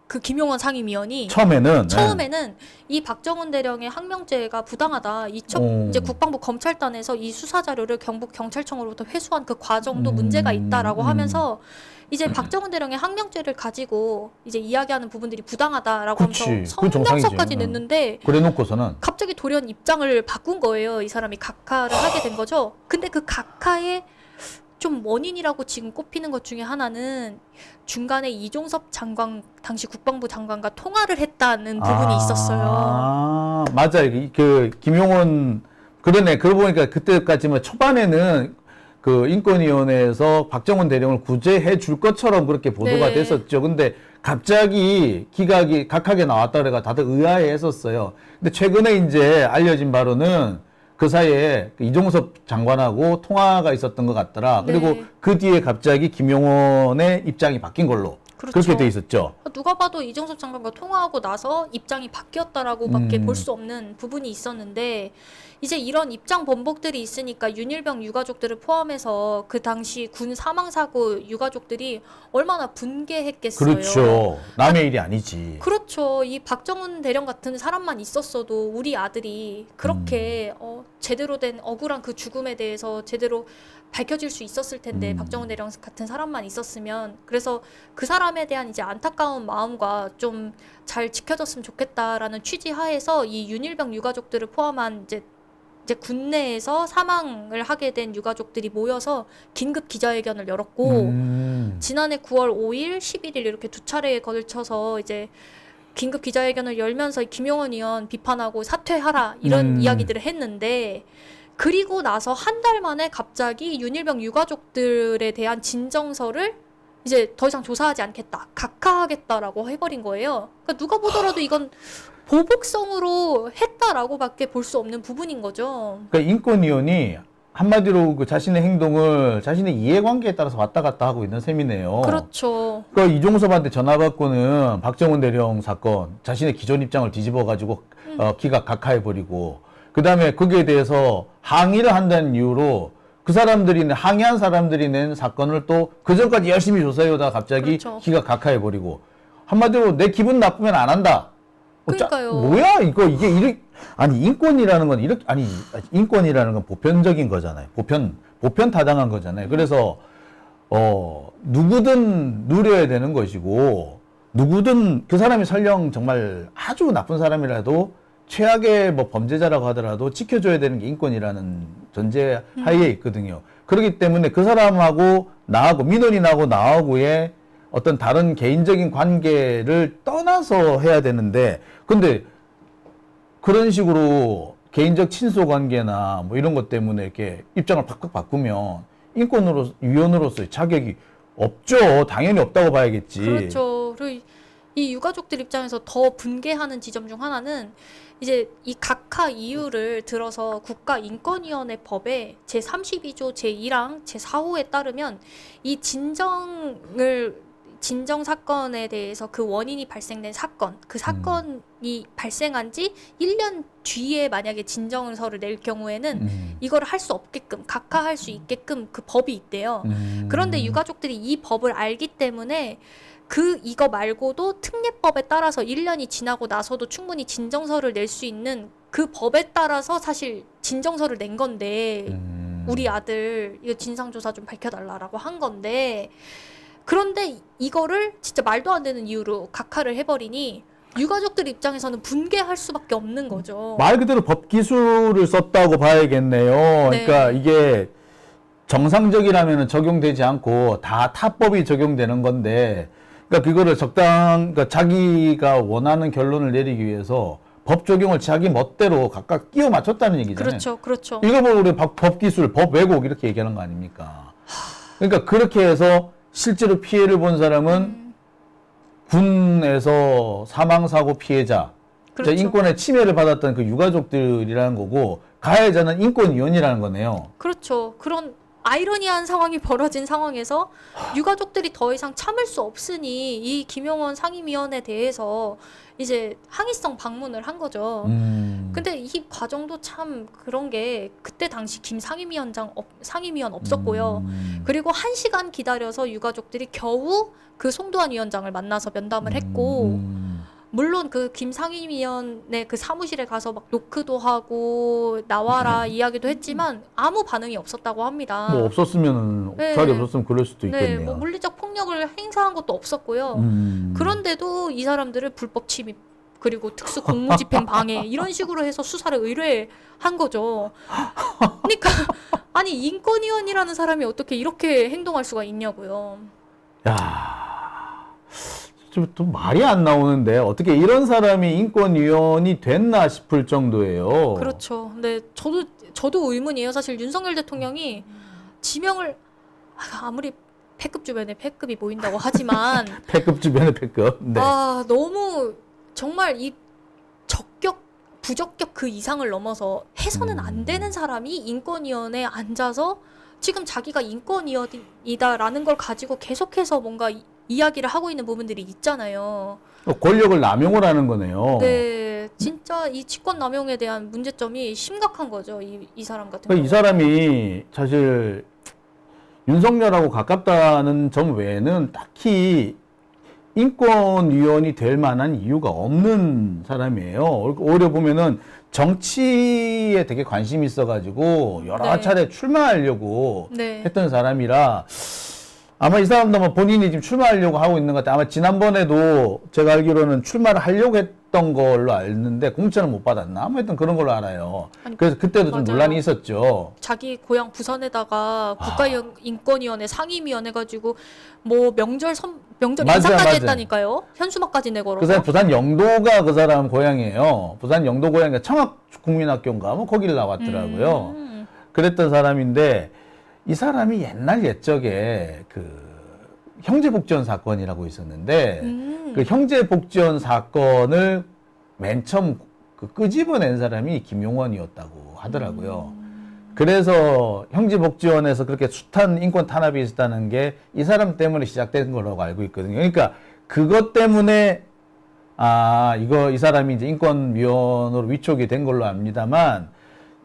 [SPEAKER 4] 그 김용원 상임위원이
[SPEAKER 1] 처음에는
[SPEAKER 4] 처음에는 이 박정훈 대령의 항명죄가 부당하다.
[SPEAKER 1] 오.
[SPEAKER 4] 이제 국방부 검찰단에서 이 수사 자료를 경북 경찰청으로부터 회수한 그 과정도 문제가 있다라고 하면서 이제 박정훈 대령의 항명죄를 가지고 이제 이야기하는 부분들이 부당하다라고
[SPEAKER 1] 그치.
[SPEAKER 4] 하면서
[SPEAKER 1] 그건
[SPEAKER 4] 성명서까지
[SPEAKER 1] 정상이지.
[SPEAKER 4] 냈는데
[SPEAKER 1] 그래 놓고서는
[SPEAKER 4] 갑자기 돌연 입장을 바꾼 거예요. 이 사람이 각하를 하게 된 거죠. 근데 그 각하의 좀 원인이라고 지금 꼽히는 것 중에 하나는 중간에 이종섭 장관 당시 국방부 장관과 통화를 했다는 부분이 있었어요.
[SPEAKER 1] 맞아요. 그 김용원 그러네. 그러고 보니까 그때까지만 초반에는 그 인권위원회에서 박정훈 대령을 구제해 줄 것처럼 그렇게 보도가
[SPEAKER 4] 네.
[SPEAKER 1] 됐었죠. 근데 갑자기 기각이 각하게 나왔다 그래가 다들 의아해 했었어요. 근데 최근에 이제 알려진 바로는 그 사이에 그 이종섭 장관하고 통화가 있었던 것 같더라. 그리고
[SPEAKER 4] 네.
[SPEAKER 1] 그 뒤에 갑자기 김용원의 입장이 바뀐 걸로
[SPEAKER 4] 그렇죠.
[SPEAKER 1] 그렇게 돼 있었죠.
[SPEAKER 4] 누가 봐도 이종섭 장관과 통화하고 나서 입장이 바뀌었다라고밖에 볼 수 없는 부분이 있었는데 이제 이런 입장 번복들이 있으니까 윤일병 유가족들을 포함해서 그 당시 군 사망 사고 유가족들이 얼마나 분개했겠어요.
[SPEAKER 1] 그렇죠. 남의 일이 아니지.
[SPEAKER 4] 그렇죠. 이 박정훈 대령 같은 사람만 있었어도 우리 아들이 그렇게 제대로 된 억울한 그 죽음에 대해서 제대로 밝혀질 수 있었을 텐데 박정훈 대령 같은 사람만 있었으면 그래서 그 사람에 대한 이제 안타까운 마음과 좀 잘 지켜졌으면 좋겠다라는 취지 하에서 이 윤일병 유가족들을 포함한 이제 군내에서 사망을 하게 된 유가족들이 모여서 긴급 기자회견을 열었고 지난해 9월 5일, 11일 이렇게 두 차례에 걸쳐서 이제 긴급 기자회견을 열면서 김용원 의원 비판하고 사퇴하라 이런 이야기들을 했는데 그리고 나서 한 달 만에 갑자기 윤일병 유가족들에 대한 진정서를 이제 더 이상 조사하지 않겠다, 각하하겠다라고 해버린 거예요. 그러니까 누가 보더라도 이건 보복성으로 했다라고밖에 볼 수 없는 부분인 거죠.
[SPEAKER 1] 그러니까 인권위원이 한마디로 그 자신의 행동을 자신의 이해관계에 따라서 왔다 갔다 하고 있는 셈이네요.
[SPEAKER 4] 그렇죠.
[SPEAKER 1] 그러니까 이종섭한테 전화 받고는 박정훈 대령 사건 자신의 기존 입장을 뒤집어 가지고 기각 각하해버리고 그 다음에 거기에 대해서 항의를 한다는 이유로 그 사람들이 항의한 사람들이 낸 사건을 또 그 전까지 열심히 조사해오다가 갑자기
[SPEAKER 4] 그렇죠.
[SPEAKER 1] 기각 각하해버리고 한마디로 내 기분 나쁘면 안 한다.
[SPEAKER 4] 그러니까요.
[SPEAKER 1] 뭐야 이게 이렇게 아니 인권이라는 건 이렇게 아니 인권이라는 건 보편적인 거잖아요. 보편 타당한 거잖아요. 그래서 누구든 누려야 되는 것이고 누구든 그 사람이 설령 정말 아주 나쁜 사람이라도 최악의 뭐 범죄자라고 하더라도 지켜줘야 되는 게 인권이라는 전제 하에 있거든요. 그렇기 때문에 그 사람하고 나하고 민원인하고 나하고의 어떤 다른 개인적인 관계를 떠나서 해야 되는데 근데 그런 식으로 개인적 친소 관계나 뭐 이런 것 때문에 이렇게 입장을 팍팍 바꾸면 인권위원으로서의 자격이 없죠. 당연히 없다고 봐야겠지.
[SPEAKER 4] 그렇죠. 그리고 이 유가족들 입장에서 더 분개하는 지점 중 하나는 이제 이 각하 이유를 들어서 국가인권위원회 법에 제32조 제1항 제4호에 따르면 이 진정 사건에 대해서 그 원인이 발생된 사건, 그 사건이 발생한 지 1년 뒤에 만약에 진정서를 낼 경우에는 이거를 할 수 없게끔, 각하할 수 있게끔 그 법이 있대요. 그런데 유가족들이 이 법을 알기 때문에 이거 말고도 특례법에 따라서 1년이 지나고 나서도 충분히 진정서를 낼 수 있는 그 법에 따라서 사실 진정서를 낸 건데 우리 아들 이거 진상조사 좀 밝혀달라라고 한 건데 그런데 이거를 진짜 말도 안 되는 이유로 각하를 해버리니 유가족들 입장에서는 분개할 수밖에 없는 거죠.
[SPEAKER 1] 말 그대로 법 기술을 썼다고 봐야겠네요.
[SPEAKER 4] 네.
[SPEAKER 1] 그러니까 이게 정상적이라면 적용되지 않고 다 타법이 적용되는 건데 그러니까 그거를 그러니까 자기가 원하는 결론을 내리기 위해서 법 적용을 자기 멋대로 각각 끼워 맞췄다는 얘기잖아요.
[SPEAKER 4] 그렇죠, 그렇죠.
[SPEAKER 1] 이거 보고 우리 법 기술, 법 왜곡 이렇게 얘기하는 거 아닙니까? 그러니까 그렇게 해서 실제로 피해를 본 사람은 군에서 사망사고 피해자,
[SPEAKER 4] 그렇죠.
[SPEAKER 1] 인권의 침해를 받았던 그 유가족들이라는 거고 가해자는 인권위원이라는 거네요.
[SPEAKER 4] 그렇죠. 그런 아이러니한 상황이 벌어진 상황에서 유가족들이 더 이상 참을 수 없으니 이 김용원 상임위원에 대해서 이제 항의성 방문을 한 거죠. 근데 이 과정도 참 그런 게 그때 당시 김 상임위원 없었고요. 그리고 1시간 기다려서 유가족들이 겨우 그 송도한 위원장을 만나서 면담을 했고, 물론 그 김 상임위원의 그 사무실에 가서 막 노크도 하고 나와라 이야기도 했지만 아무 반응이 없었다고 합니다.
[SPEAKER 1] 뭐 없었으면
[SPEAKER 4] 네.
[SPEAKER 1] 자리 없었으면 그럴 수도
[SPEAKER 4] 네,
[SPEAKER 1] 있겠네요.
[SPEAKER 4] 뭐 물리적 폭력을 행사한 것도 없었고요. 그런데도 이 사람들을 불법 침입 그리고 특수 공무집행 방해 이런 식으로 해서 수사를 의뢰한 거죠. 그러니까 아니 인권위원이라는 사람이 어떻게 이렇게 행동할 수가 있냐고요.
[SPEAKER 1] 야, 좀 말이 안 나오는데 어떻게 이런 사람이 인권위원이 됐나 싶을 정도예요.
[SPEAKER 4] 그렇죠. 근데 저도 의문이에요. 사실 윤석열 대통령이 지명을 아무리 패급 주변에 패급이 보인다고 하지만
[SPEAKER 1] 패급 주변에 패급. 네.
[SPEAKER 4] 아 너무 정말 이 부적격 그 이상을 넘어서 해서는 안 되는 사람이 인권위원회에 앉아서 지금 자기가 인권위원이다라는 걸 가지고 계속해서 뭔가 이야기를 하고 있는 부분들이 있잖아요.
[SPEAKER 1] 권력을 남용을 하는 거네요.
[SPEAKER 4] 네, 진짜 이 직권 남용에 대한 문제점이 심각한 거죠. 이 사람 같은
[SPEAKER 1] 그러니까 이
[SPEAKER 4] 경우.
[SPEAKER 1] 사람이 사실 윤석열하고 가깝다는 점 외에는 딱히 인권위원이 될 만한 이유가 없는 사람이에요. 오히려 보면은 정치에 되게 관심이 있어가지고 여러
[SPEAKER 4] 네.
[SPEAKER 1] 차례 출마하려고
[SPEAKER 4] 네.
[SPEAKER 1] 했던 사람이라 아마 이 사람도 아마 본인이 지금 출마하려고 하고 있는 것 같아요. 아마 지난번에도 제가 알기로는 출마를 하려고 했던 걸로 알는데 공천을 못 받았나? 아무튼 그런 걸로 알아요.
[SPEAKER 4] 아니,
[SPEAKER 1] 그래서 그때도 좀
[SPEAKER 4] 맞아요.
[SPEAKER 1] 논란이 있었죠.
[SPEAKER 4] 자기 고향 부산에다가 국가인권위원회 상임위원 해가지고 뭐 명절
[SPEAKER 1] 맞아요,
[SPEAKER 4] 인사까지
[SPEAKER 1] 맞아요.
[SPEAKER 4] 했다니까요. 현수막까지 내걸어서.
[SPEAKER 1] 그 사람 부산 영도가 그 사람 고향이에요. 부산 영도 고향이 청학국민학교인가 뭐 거기를 나왔더라고요. 그랬던 사람인데 이 사람이 옛날 옛적에 그 형제복지원 사건이라고 있었는데 그 형제복지원 사건을 맨 처음 그 끄집어낸 사람이 김용원이었다고 하더라고요. 그래서 형제복지원에서 그렇게 숱한 인권 탄압이 있었다는 게 이 사람 때문에 시작된 거라고 알고 있거든요. 그러니까 그것 때문에 이 사람이 이제 인권위원으로 위촉이 된 걸로 압니다만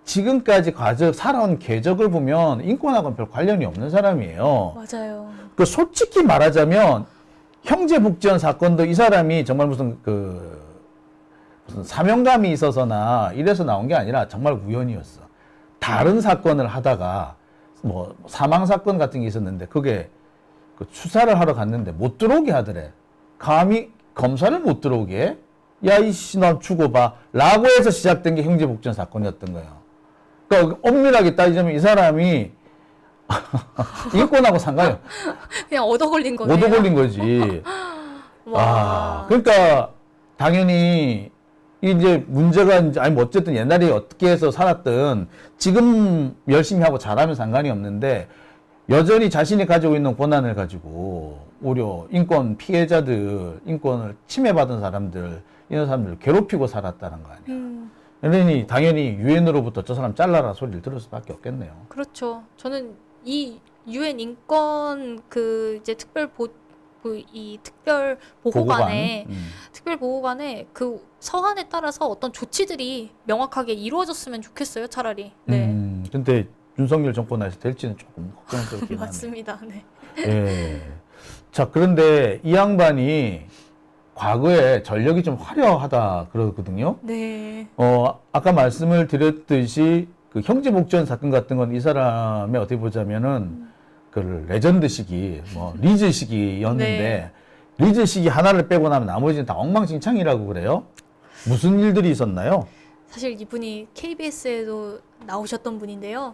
[SPEAKER 1] 지금까지 살아온 궤적을 보면 인권하고는 별 관련이 없는 사람이에요.
[SPEAKER 4] 맞아요.
[SPEAKER 1] 그 솔직히 말하자면 형제복지원 사건도 이 사람이 정말 무슨 사명감이 있어서나 이래서 나온 게 아니라 정말 우연이었어. 다른 사건을 하다가 뭐 사망 사건 같은 게 있었는데 그게 그 수사를 하러 갔는데 못 들어오게 하더래. 감히 검사를 못 들어오게? 야 이씨 나 죽어봐 라고 해서 시작된 게 형제복지원 사건이었던 거예요. 그러니까 엄밀하게 따지자면 이 사람이 인권하고 상관이 없어.
[SPEAKER 4] 그냥 얻어 걸린 거네요.
[SPEAKER 1] 얻어 걸린 거지.
[SPEAKER 4] 와.
[SPEAKER 1] 그러니까 당연히 이제 문제가 아니 뭐 어쨌든 옛날에 어떻게 해서 살았든 지금 열심히 하고 잘하면 상관이 없는데 여전히 자신이 가지고 있는 권한을 가지고 오히려 인권 피해자들, 인권을 침해받은 사람들, 이런 사람들을 괴롭히고 살았다는 거 아니야. 그러니 당연히 유엔으로부터 저 사람 잘라라 소리를 들을 수밖에 없겠네요.
[SPEAKER 4] 그렇죠. 저는 이 유엔 인권 이제 특별 보호관에 특별 보호관에 그 서한에 따라서 어떤 조치들이 명확하게 이루어졌으면 좋겠어요. 차라리. 네.
[SPEAKER 1] 근데 윤석열 정권에서 될지는 조금 걱정스럽긴 하네요.
[SPEAKER 4] 맞습니다. 네.
[SPEAKER 1] 예. 자, 그런데 이 양반이 과거에 전력이 좀 화려하다 그러거든요.
[SPEAKER 4] 네.
[SPEAKER 1] 아까 말씀을 드렸듯이 그 형제복지원 사건 같은 건 이 사람의 어떻게 보자면은 그 레전드 시기, 뭐 리즈 시기였는데 리즈 시기 하나를 빼고 나면 나머지는 다 엉망진창이라고 그래요. 무슨 일들이 있었나요?
[SPEAKER 4] 사실 이분이 KBS에도 나오셨던 분인데요.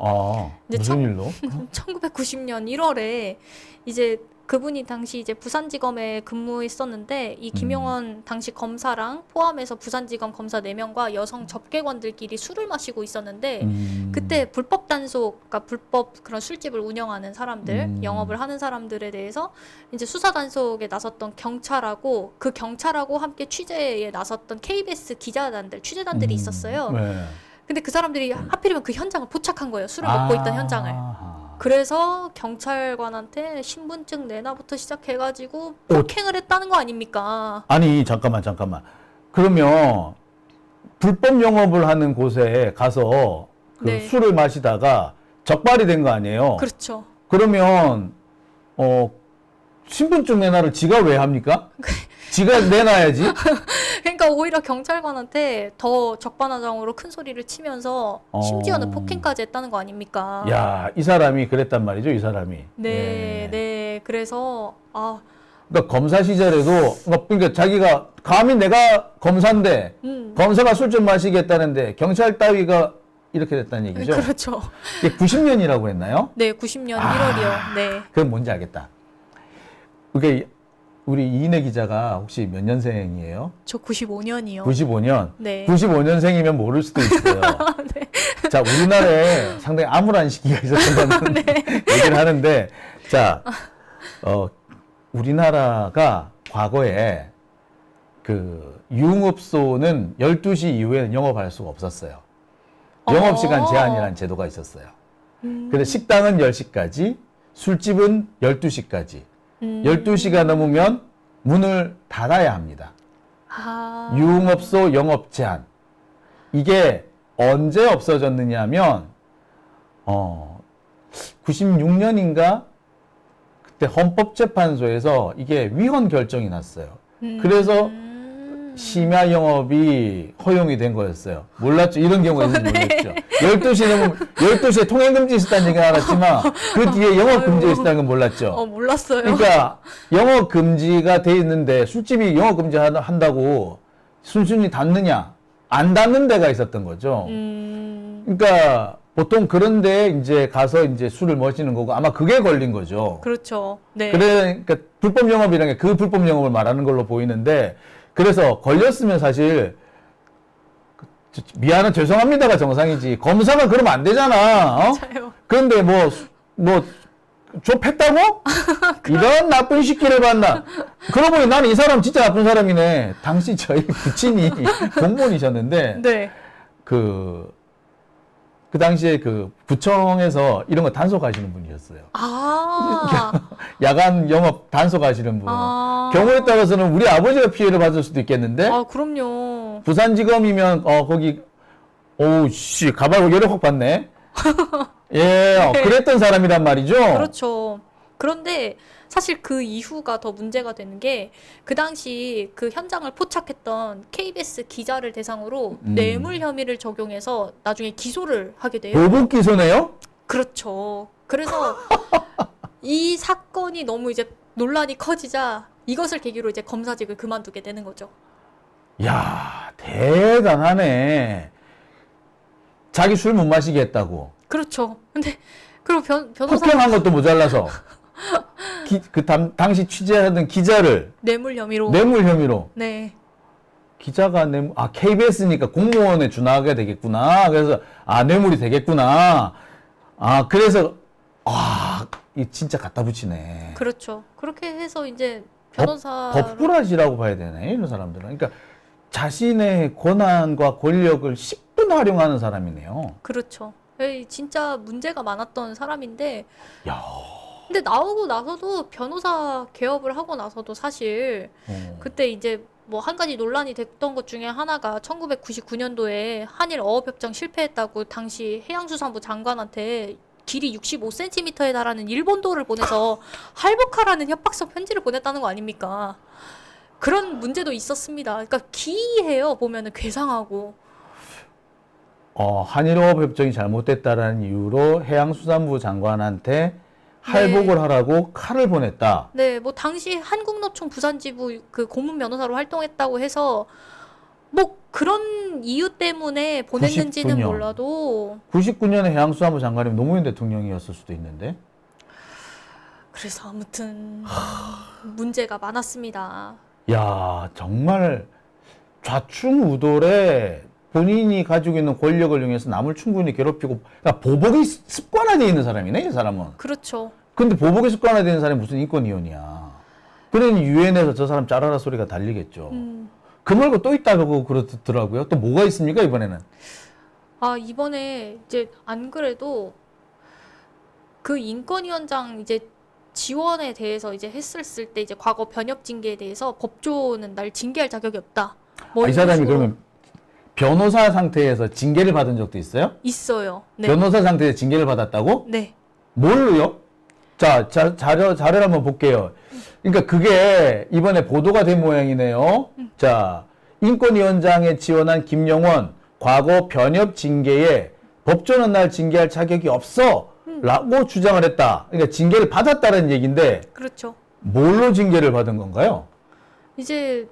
[SPEAKER 1] 무슨
[SPEAKER 4] 이제
[SPEAKER 1] 일로?
[SPEAKER 4] 1990년 1월에 이제 그분이 당시 이제 부산지검에 근무했었는데 이 김용원 당시 검사랑 포함해서 부산지검 검사 4명과 여성 접객원들끼리 술을 마시고 있었는데 그때 불법 단속, 그러니까 불법 그런 술집을 운영하는 사람들, 영업을 하는 사람들에 대해서 이제 수사 단속에 나섰던 경찰하고 그 경찰하고 함께 취재에 나섰던 KBS 기자단들, 취재단들이 있었어요.
[SPEAKER 1] 네.
[SPEAKER 4] 근데 그 사람들이 하필이면 그 현장을 포착한 거예요. 술을 먹고 있던 현장을. 그래서 경찰관한테 신분증 내놔부터 시작해가지고 폭행을 했다는 거 아닙니까?
[SPEAKER 1] 아니, 잠깐만. 그러면 불법 영업을 하는 곳에 가서 그
[SPEAKER 4] 네.
[SPEAKER 1] 술을 마시다가 적발이 된 거 아니에요?
[SPEAKER 4] 그렇죠.
[SPEAKER 1] 그러면 신분증 내놔를 지가 왜 합니까? 지가 내놔야지.
[SPEAKER 4] 그러니까 오히려 경찰관한테 더 적반하장으로 큰 소리를 치면서 심지어는 폭행까지 했다는 거 아닙니까?
[SPEAKER 1] 야, 이 사람이 그랬단 말이죠, 이 사람이.
[SPEAKER 4] 네, 네. 그래서
[SPEAKER 1] 그러니까 검사 시절에도 그러니까 자기가 감히 내가 검사인데 검사가 술 좀 마시겠다는데 경찰 따위가 이렇게 됐다는 얘기죠.
[SPEAKER 4] 그렇죠.
[SPEAKER 1] 이게 90년이라고 했나요?
[SPEAKER 4] 네, 90년 1월이요. 네.
[SPEAKER 1] 그건 뭔지 알겠다. 그게 우리 이인혜 기자가 혹시 몇 년생이에요?
[SPEAKER 4] 저 95년이요.
[SPEAKER 1] 95년.
[SPEAKER 4] 네.
[SPEAKER 1] 95년생이면 모를 수도 있어요. 자, 우리나라에 상당히 암울한 시기가 있었던 거는 얘기를 하는데, 자, 우리나라가 과거에 그 유흥업소는 12시 이후에는 영업할 수가 없었어요. 영업시간 제한이라는 제도가 있었어요. 근데 식당은 10시까지, 술집은 12시까지. 12시가 넘으면 문을 닫아야 합니다. 유흥업소 영업 제한. 이게 언제 없어졌느냐면 96년인가 그때 헌법재판소에서 이게 위헌 결정이 났어요. 그래서 심야 영업이 허용이 된 거였어요. 몰랐죠? 이런 경우가 있는지 몰랐죠. 12시 넘으면 12시에 통행금지 있었다는 얘기는 알았지만 그 뒤에 영업금지가 있었다는 건 몰랐죠.
[SPEAKER 4] 몰랐어요.
[SPEAKER 1] 그러니까 영업금지가 돼 있는데 술집이 영업금지 한다고 순순히 닫느냐? 안 닫는 데가 있었던 거죠. 그러니까 보통 그런 데 이제 가서 이제 술을 마시는 거고 아마 그게 걸린 거죠.
[SPEAKER 4] 그렇죠. 네.
[SPEAKER 1] 그러니까 불법 영업이라는 게 그 불법 영업을 말하는 걸로 보이는데 그래서 걸렸으면 사실 미안한 죄송합니다가 정상이지 검사가 그러면 안 되잖아.
[SPEAKER 4] 맞아요.
[SPEAKER 1] 그런데 뭐 좁혔다고? 이런 나쁜 시끼를 봤나? 그러고 보니 나는 이 사람 진짜 나쁜 사람이네. 당시 저희 부친이 공무원이셨는데
[SPEAKER 4] 네.
[SPEAKER 1] 그 당시에 그 구청에서 이런 거 단속하시는 분이셨어요. 야간 영업 단속하시는 분. 경우에 따라서는 우리 아버지가 피해를 받을 수도 있겠는데.
[SPEAKER 4] 그럼요.
[SPEAKER 1] 부산지검이면 거기 오우 씨 가발 열을 확 받네. 예, 그랬던 사람이란 말이죠.
[SPEAKER 4] 그렇죠. 그런데 사실 그 이후가 더 문제가 되는 게 그 당시 그 현장을 포착했던 KBS 기자를 대상으로 뇌물 혐의를 적용해서 나중에 기소를 하게 돼요.
[SPEAKER 1] 보복 기소네요?
[SPEAKER 4] 그렇죠. 그래서 이 사건이 너무 이제 논란이 커지자 이것을 계기로 이제 검사직을 그만두게 되는 거죠.
[SPEAKER 1] 야, 대단하네. 자기 술 못 마시게 했다고.
[SPEAKER 4] 그렇죠. 근데 그리고 변호사
[SPEAKER 1] 폭행한 것도 모자라서 당시 취재하던 기자를
[SPEAKER 4] 뇌물 혐의로
[SPEAKER 1] 뇌물 혐의로.
[SPEAKER 4] 네.
[SPEAKER 1] 기자가 KBS니까 공무원에 준하게 되겠구나. 그래서 뇌물이 되겠구나. 그래서 이 진짜 갖다 붙이네.
[SPEAKER 4] 그렇죠. 그렇게 해서 이제 변호사
[SPEAKER 1] 법꾸라지라고 봐야 되네. 이런 사람들은. 그러니까 자신의 권한과 권력을 10분 활용하는 사람이네요.
[SPEAKER 4] 그렇죠. 진짜 문제가 많았던 사람인데
[SPEAKER 1] 야.
[SPEAKER 4] 근데 나오고 나서도 변호사 개업을 하고 나서도 사실 그때 이제 뭐 한 가지 논란이 됐던 것 중에 하나가 1999년도에 한일 어업협정 실패했다고 당시 해양수산부 장관한테 길이 65cm에 달하는 일본도를 보내서 할복하라는 협박성 편지를 보냈다는 거 아닙니까? 그런 문제도 있었습니다. 그러니까 기이해요. 보면은 괴상하고.
[SPEAKER 1] 한일어업협정이 잘못됐다라는 이유로 해양수산부 장관한테 할복을 하라고 칼을 보냈다.
[SPEAKER 4] 네, 뭐 당시 한국노총 부산지부 그 고문 변호사로 활동했다고 해서 뭐 그런 이유 때문에 보냈는지는
[SPEAKER 1] 99년.
[SPEAKER 4] 몰라도
[SPEAKER 1] 99년에 해양수산부 장관이면 노무현 대통령이었을 수도 있는데.
[SPEAKER 4] 그래서 아무튼 문제가 많았습니다.
[SPEAKER 1] 야, 정말 좌충우돌에 본인이 가지고 있는 권력을 이용해서 남을 충분히 괴롭히고, 그러니까 보복이 습관화되어 있는 사람이네, 이 사람은.
[SPEAKER 4] 그렇죠.
[SPEAKER 1] 근데 보복이 습관화되어 있는 사람이 무슨 인권위원이야. 그러니 유엔에서 저 사람 짜라라 소리가 달리겠죠. 그 말고 또 있다고 그러더라고요. 또 뭐가 있습니까, 이번에는?
[SPEAKER 4] 이번에 이제 안 그래도 그 인권위원장 이제 지원에 대해서 이제 했을 때 이제 과거 변협 징계에 대해서 법조는 날 징계할 자격이 없다. 뭐
[SPEAKER 1] 이
[SPEAKER 4] 이런
[SPEAKER 1] 사람이
[SPEAKER 4] 식으로
[SPEAKER 1] 그러면 변호사 상태에서 징계를 받은 적도 있어요?
[SPEAKER 4] 있어요. 네.
[SPEAKER 1] 변호사 상태에서 징계를 받았다고?
[SPEAKER 4] 네.
[SPEAKER 1] 뭘로요? 자, 자료를 한번 볼게요. 그러니까 그게 이번에 보도가 된 모양이네요. 자, 인권위원장에 지원한 김영원 과거 변협 징계에 법조는 날 징계할 자격이 없어 라고 주장을 했다. 그러니까 징계를 받았다는 얘기인데
[SPEAKER 4] 그렇죠.
[SPEAKER 1] 뭘로 징계를 받은 건가요?
[SPEAKER 4] 이제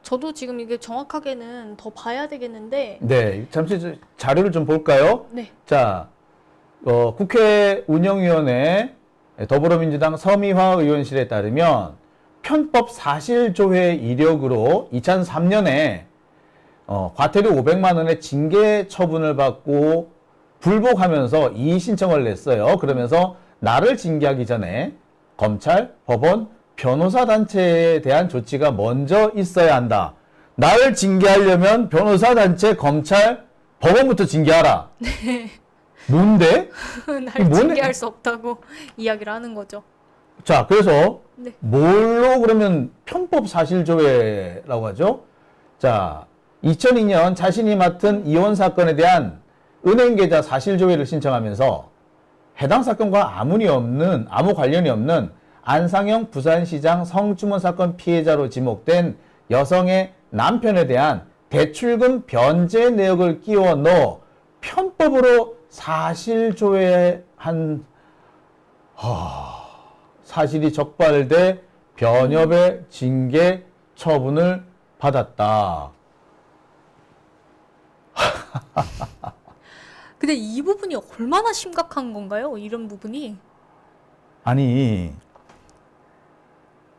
[SPEAKER 4] 저도 지금 이게 정확하게는 더 봐야 되겠는데
[SPEAKER 1] 네, 잠시 자료를 좀 볼까요?
[SPEAKER 4] 네.
[SPEAKER 1] 자, 국회 운영위원회 더불어민주당 서미화 의원실에 따르면 편법 사실조회 이력으로 2003년에 과태료 500만 원의 징계 처분을 받고 불복하면서 이의 신청을 냈어요. 그러면서 나를 징계하기 전에 검찰, 법원, 변호사 단체에 대한 조치가 먼저 있어야 한다. 나를 징계하려면 변호사 단체, 검찰, 법원부터 징계하라. 뭔데?
[SPEAKER 4] 날
[SPEAKER 1] 뭐네?
[SPEAKER 4] 징계할 수 없다고 이야기를 하는 거죠.
[SPEAKER 1] 자, 그래서
[SPEAKER 4] 네.
[SPEAKER 1] 뭘로 그러면 편법 사실조회라고 하죠? 자, 2002년 자신이 맡은 이혼 사건에 대한 은행 계좌 사실조회를 신청하면서 해당 사건과 아무 관련이 없는 안상형 부산시장 성추문 사건 피해자로 지목된 여성의 남편에 대한 대출금 변제 내역을 끼워 넣어 편법으로 사실조회한 사실이 적발돼 변협의 징계 처분을 받았다.
[SPEAKER 4] 근데 이 부분이 얼마나 심각한 건가요? 이런 부분이.
[SPEAKER 1] 아니,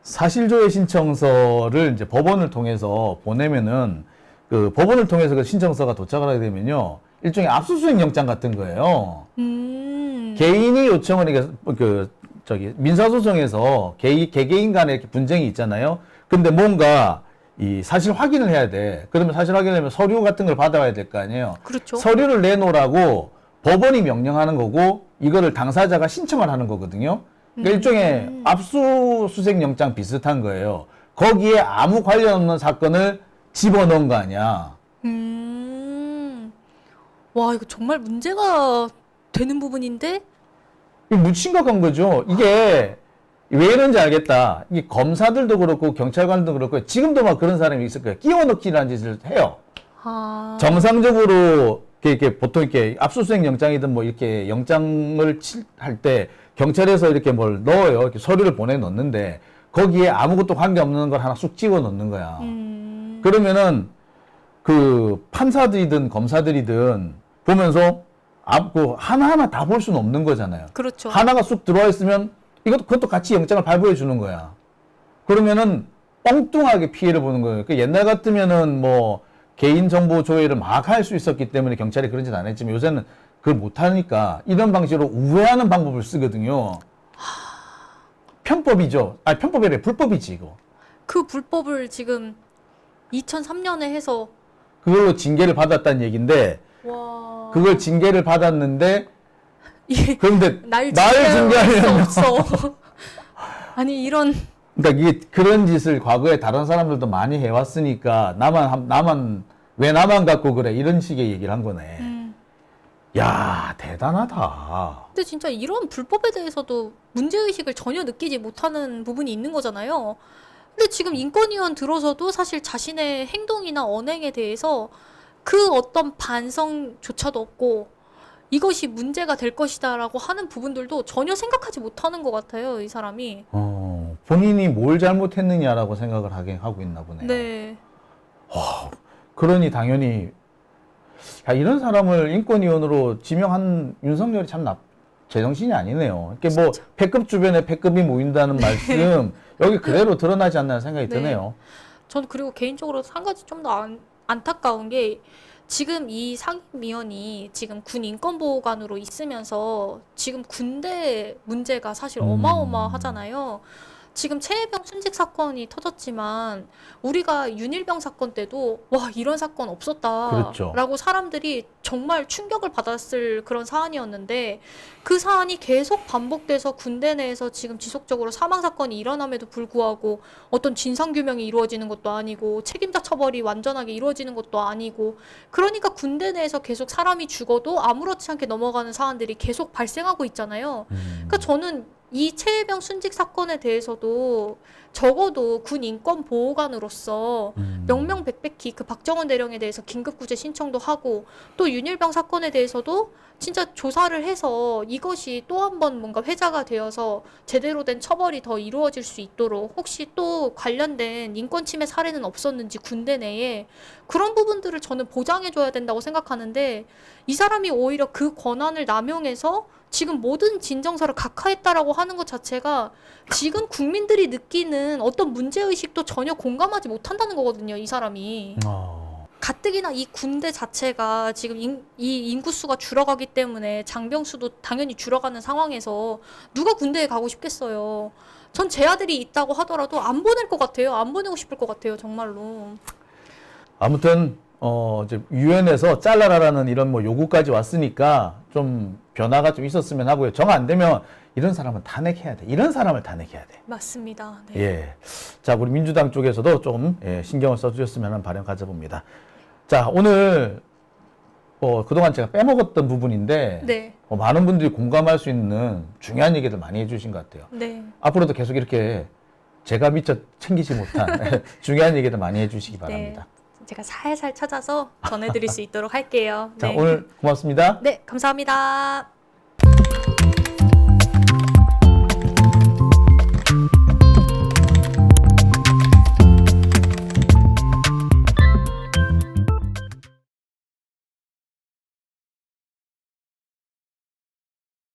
[SPEAKER 1] 사실조회 신청서를 이제 법원을 통해서 보내면은 그 법원을 통해서 그 신청서가 도착을 하게 되면요, 일종의 압수수색 영장 같은 거예요. 개인이 요청을 민사소송에서 개개인 간에 이렇게 분쟁이 있잖아요. 근데 뭔가 이 사실 확인을 해야 돼. 그러면 사실 확인하려면 서류 같은 걸 받아와야 될 거 아니에요.
[SPEAKER 4] 그렇죠.
[SPEAKER 1] 서류를 내놓으라고 법원이 명령하는 거고 이거를 당사자가 신청을 하는 거거든요. 그러니까 일종의 압수수색 영장 비슷한 거예요. 거기에 아무 관련 없는 사건을 집어넣은 거 아니야.
[SPEAKER 4] 와, 이거 정말 문제가 되는 부분인데?
[SPEAKER 1] 이게 심각한 거죠. 이게 왜 이런지 알겠다. 이게 검사들도 그렇고 경찰관도 그렇고 지금도 막 그런 사람이 있을 거예요. 끼워넣기라는 짓을 해요. 정상적으로 이렇게 보통 이렇게 압수수색 영장이든 뭐 이렇게 영장을 할 때 경찰에서 이렇게 뭘 넣어요. 이렇게 서류를 보내 넣는데 거기에 아무것도 관계없는 걸 하나 쑥 찍어 넣는 거야. 그러면은 그 판사들이든 검사들이든 보면서 하나하나 다 볼 수는 없는 거잖아요.
[SPEAKER 4] 그렇죠.
[SPEAKER 1] 하나가 쑥 들어와 있으면 그것도 같이 영장을 발부해 주는 거야. 그러면은 엉뚱하게 피해를 보는 거예요. 옛날 같으면은 뭐 개인정보 조회를 막 할 수 있었기 때문에 경찰이 그런 짓 안 했지만 요새는 그걸 못 하니까 이런 방식으로 우회하는 방법을 쓰거든요. 편법이죠. 편법이 아니라 불법이지, 이거.
[SPEAKER 4] 그 불법을 지금 2003년에 해서
[SPEAKER 1] 그걸로 징계를 받았다는 얘기인데,
[SPEAKER 4] 와.
[SPEAKER 1] 그걸 징계를 받았는데,
[SPEAKER 4] 이게
[SPEAKER 1] 그런데
[SPEAKER 4] 날
[SPEAKER 1] 징계할 수
[SPEAKER 4] 징계하려면 없어. 아니 이런
[SPEAKER 1] 그러니까 이게 그런 짓을 과거에 다른 사람들도 많이 해왔으니까 왜 나만 갖고 그래 이런 식의 얘기를 한 거네. 야, 대단하다.
[SPEAKER 4] 근데 진짜 이런 불법에 대해서도 문제의식을 전혀 느끼지 못하는 부분이 있는 거잖아요. 근데 지금 인권위원 들어서도 사실 자신의 행동이나 언행에 대해서 그 어떤 반성조차도 없고 이것이 문제가 될 것이다라고 하는 부분들도 전혀 생각하지 못하는 것 같아요, 이 사람이.
[SPEAKER 1] 본인이 뭘 잘못했느냐라고 생각을 하고 있나 보네요.
[SPEAKER 4] 네.
[SPEAKER 1] 그러니 당연히 이런 사람을 인권위원으로 지명한 윤석열이 참 제정신이 아니네요. 이렇게 뭐 패급 주변에 패급이 모인다는 말씀 여기 그대로 드러나지 않나 생각이
[SPEAKER 4] 네.
[SPEAKER 1] 드네요.
[SPEAKER 4] 전 그리고 개인적으로 한 가지 좀 더 안타까운 게 지금 이 상임위원이 지금 군 인권보호관으로 있으면서 지금 군대 문제가 사실 어마어마하잖아요. 지금 최혜병 순직 사건이 터졌지만 우리가 윤일병 사건 때도 와 이런 사건 없었다라고
[SPEAKER 1] 그렇죠.
[SPEAKER 4] 사람들이 정말 충격을 받았을 그런 사안이었는데 그 사안이 계속 반복돼서 군대 내에서 지금 지속적으로 사망 사건이 일어남에도 불구하고 어떤 진상 규명이 이루어지는 것도 아니고 책임자 처벌이 완전하게 이루어지는 것도 아니고 그러니까 군대 내에서 계속 사람이 죽어도 아무렇지 않게 넘어가는 사안들이 계속 발생하고 있잖아요. 그러니까 저는 이 최혜병 순직 사건에 대해서도 적어도 군 인권보호관으로서 명명백백히 그 박정원 대령에 대해서 긴급구제 신청도 하고 또 윤일병 사건에 대해서도 진짜 조사를 해서 이것이 또 한 번 뭔가 회자가 되어서 제대로 된 처벌이 더 이루어질 수 있도록 혹시 또 관련된 인권침해 사례는 없었는지 군대 내에 그런 부분들을 저는 보장해줘야 된다고 생각하는데 이 사람이 오히려 그 권한을 남용해서 지금 모든 진정서를 각하했다라고 하는 것 자체가 지금 국민들이 느끼는 어떤 문제의식도 전혀 공감하지 못한다는 거거든요, 이 사람이. 가뜩이나 이 군대 자체가 지금 이 인구수가 줄어가기 때문에 장병수도 당연히 줄어가는 상황에서 누가 군대에 가고 싶겠어요. 전 제 아들이 있다고 하더라도 안 보낼 것 같아요. 안 보내고 싶을 것 같아요, 정말로.
[SPEAKER 1] 아무튼 이제 유엔에서 잘라라라는 이런 뭐 요구까지 왔으니까 좀 변화가 좀 있었으면 하고요. 정 안 되면 이런 사람은 탄핵해야 돼. 이런 사람을 탄핵해야 돼.
[SPEAKER 4] 맞습니다. 네.
[SPEAKER 1] 예. 자, 우리 민주당 쪽에서도 좀 신경을 써주셨으면 하는 바람 가져봅니다. 자, 오늘 그동안 제가 빼먹었던 부분인데
[SPEAKER 4] 네.
[SPEAKER 1] 많은 분들이 공감할 수 있는 중요한 얘기들 많이 해주신 것 같아요.
[SPEAKER 4] 네.
[SPEAKER 1] 앞으로도 계속 이렇게 제가 미처 챙기지 못한 중요한 얘기들 많이 해주시기 바랍니다.
[SPEAKER 4] 네. 제가 살살 찾아서 전해드릴 수 있도록 할게요.
[SPEAKER 1] 자,
[SPEAKER 4] 네.
[SPEAKER 1] 오늘 고맙습니다.
[SPEAKER 4] 네, 감사합니다.